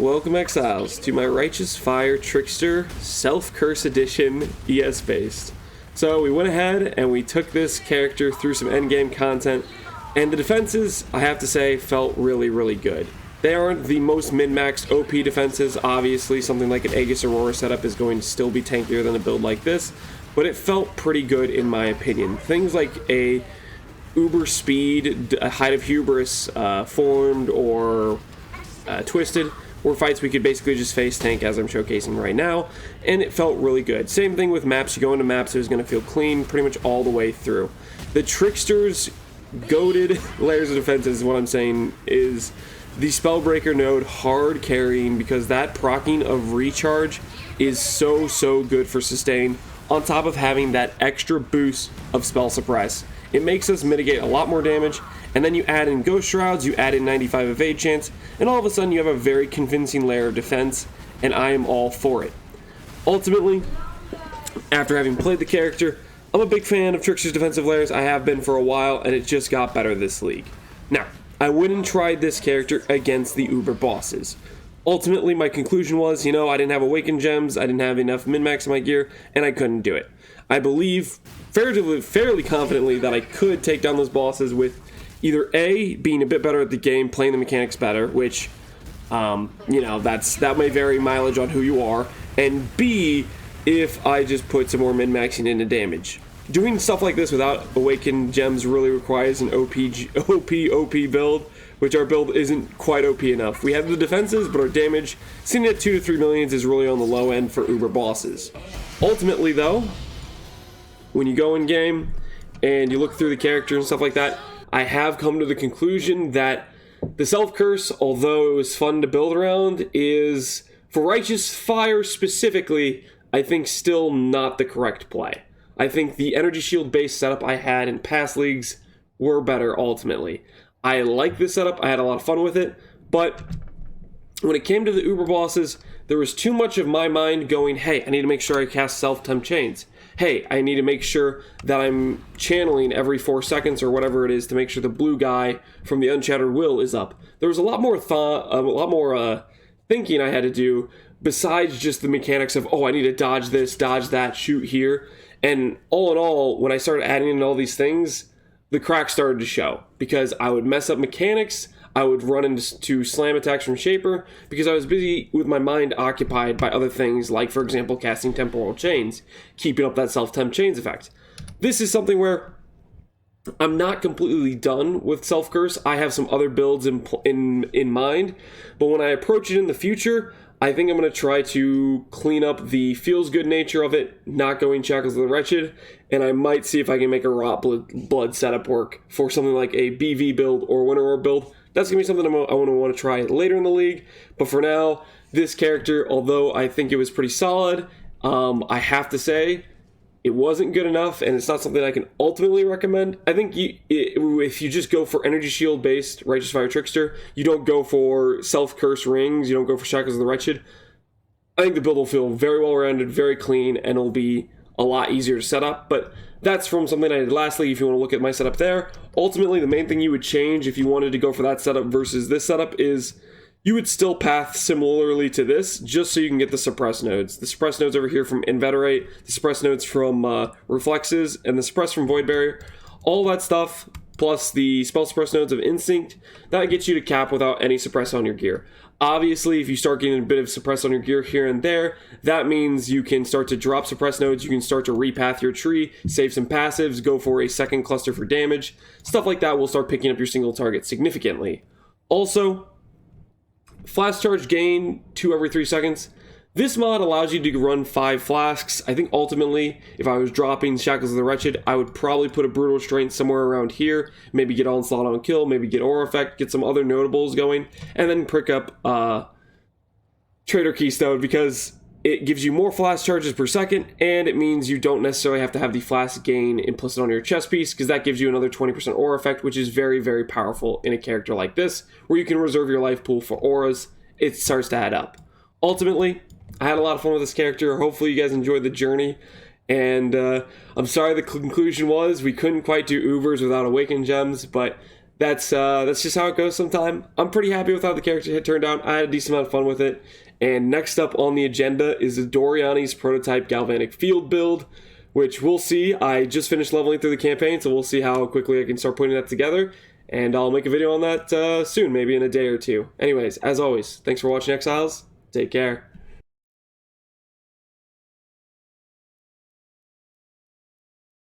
Welcome, Exiles, to my Righteous Fire Trickster Self-Curse Edition ES-based. So we went ahead and we took this character through some endgame content, and the defenses, I have to say, felt really good. They aren't the most min-maxed OP defenses. Obviously, something like an Aegis Aurora setup is going to still be tankier than a build like this, but it felt pretty good in my opinion. Things like a Uber Speed, a Height of Hubris formed or twisted, were fights we could basically just face tank as I'm showcasing right now, and it felt really good. Same thing with maps. You go into maps, it was going to feel clean pretty much all the way through. The Trickster's goated layers of defenses is what I'm saying is the Spellbreaker node hard carrying, because that proccing of recharge is so good for sustain, on top of having that extra boost of spell suppress. It makes us mitigate a lot more damage, and then you add in Ghost Shrouds, you add in 95 evade chance, and all of a sudden you have a very convincing layer of defense, and I am all for it. Ultimately, after having played the character, I'm a big fan of Trickster's defensive layers. I have been for a while, and it just got better this league. Now, I wouldn't try this character against the Uber bosses. Ultimately, my conclusion was, I didn't have Awakened Gems, I didn't have enough min-max in my gear, and I couldn't do it. I believe fairly confidently that I could take down those bosses with either A, being a bit better at the game, playing the mechanics better, which, that may vary mileage on who you are, and B, if I just put some more min-maxing into damage. Doing stuff like this without Awakened Gems really requires an OP build, which our build isn't quite OP enough. We have the defenses, but our damage, sitting at 2 to 3 millions, is really on the low end for Uber bosses. Ultimately, though, when you go in game and you look through the character and stuff like that, I have come to the conclusion that the Self-Curse, although it was fun to build around, is, for Righteous Fire specifically, I think still not the correct play. I think the Energy Shield based setup I had in past leagues were better ultimately. I like this setup, I had a lot of fun with it, but when it came to the Uber bosses, there was too much of my mind going, hey, I need to make sure I cast Self-Tempt Chains. Hey, I need to make sure that I'm channeling every 4 seconds or whatever it is to make sure the blue guy from the Unshattered Will is up. There was a lot more thinking I had to do besides just the mechanics of, I need to dodge this, dodge that, shoot here. And all in all, when I started adding in all these things, the cracks started to show, because I would mess up mechanics, I would run into slam attacks from Shaper, because I was busy with my mind occupied by other things, like, for example, casting Temporal Chains, keeping up that Self-Tempt Chains effect. This is something where I'm not completely done with Self-Curse. I have some other builds in mind, but when I approach it in the future, I think I'm going to try to clean up the feels-good nature of it, not going Shackles of the Wretched, and I might see if I can make a Rot Blood setup work for something like a BV build or Winter Orb build. That's going to be something I want to try later in the league, but for now, this character, although I think it was pretty solid, I have to say, it wasn't good enough, and it's not something I can ultimately recommend. I think if you just go for Energy Shield based Righteous Fire Trickster, you don't go for Self-Curse Rings, you don't go for Shackles of the Wretched, I think the build will feel very well rounded, very clean, and it'll be a lot easier to set up. But that's from something I did last league. If you want to look at my setup there, ultimately the main thing you would change if you wanted to go for that setup versus this setup is you would still path similarly to this, just so you can get the suppress nodes. The suppress nodes over here from Inveterate, the suppress nodes from Reflexes, and the suppress from Void Barrier. All that stuff, plus the spell suppress nodes of Instinct, that gets you to cap without any suppress on your gear. Obviously, if you start getting a bit of suppress on your gear here and there, that means you can start to drop suppress nodes, you can start to repath your tree, save some passives, go for a second cluster for damage. Stuff like that will start picking up your single target significantly. Also, Flask Charge gain 2 every 3 seconds. This mod allows you to run 5 flasks. I think ultimately, if I was dropping Shackles of the Wretched, I would probably put a Brutal Restraint somewhere around here, maybe get Onslaught on Kill, maybe get Aura Effect, get some other notables going, and then pick up Trader Keystone, because it gives you more flask charges per second, and it means you don't necessarily have to have the flask gain implicit on your chest piece, because that gives you another 20% aura effect, which is very powerful in a character like this, where you can reserve your life pool for auras. It starts to add up. Ultimately, I had a lot of fun with this character. Hopefully you guys enjoyed the journey, and I'm sorry the conclusion was we couldn't quite do Ubers without Awakened Gems, but that's just how it goes sometime. I'm pretty happy with how the character had turned out. I had a decent amount of fun with it. And next up on the agenda is the doryani's prototype galvanic field build, which we'll see. I just finished leveling through the campaign, so we'll see how quickly I can start putting that together. And I'll make a video on that soon, maybe in a day or two. Anyways, as always, thanks for watching, Exiles. Take care.